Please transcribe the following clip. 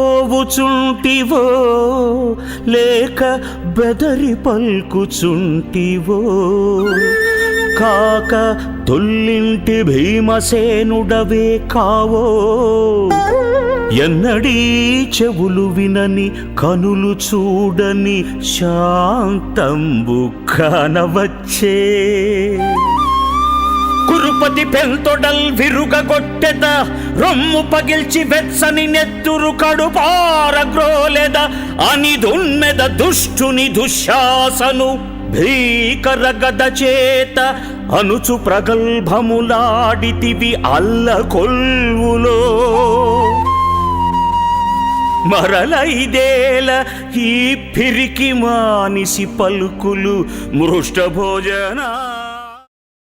నిదురపోవుచుంటివో లేక బెదరి పల్కుచుంటివో కాక తొల్లింటి భీమసేనుడవే కావో ఎన్నడీ చెవులు వినని కనులు చూడని శాంతంబు కానవచ్చే కురుపతి పెంతొడల్ విరుగగొట్టెద రొమ్ము పగిల్చి వెచ్చని నెత్తురు కడుపారగ్రోలెద అని దుమ్మెద దుష్టుని దుశ్శాసను భీకర గద చేత అనుచు ప్రగల్భములాడితివి అల్ల కొల్వులో మరలైదేల ఈ పిరికి మానిసి పలుకులు మృష్టభోజనా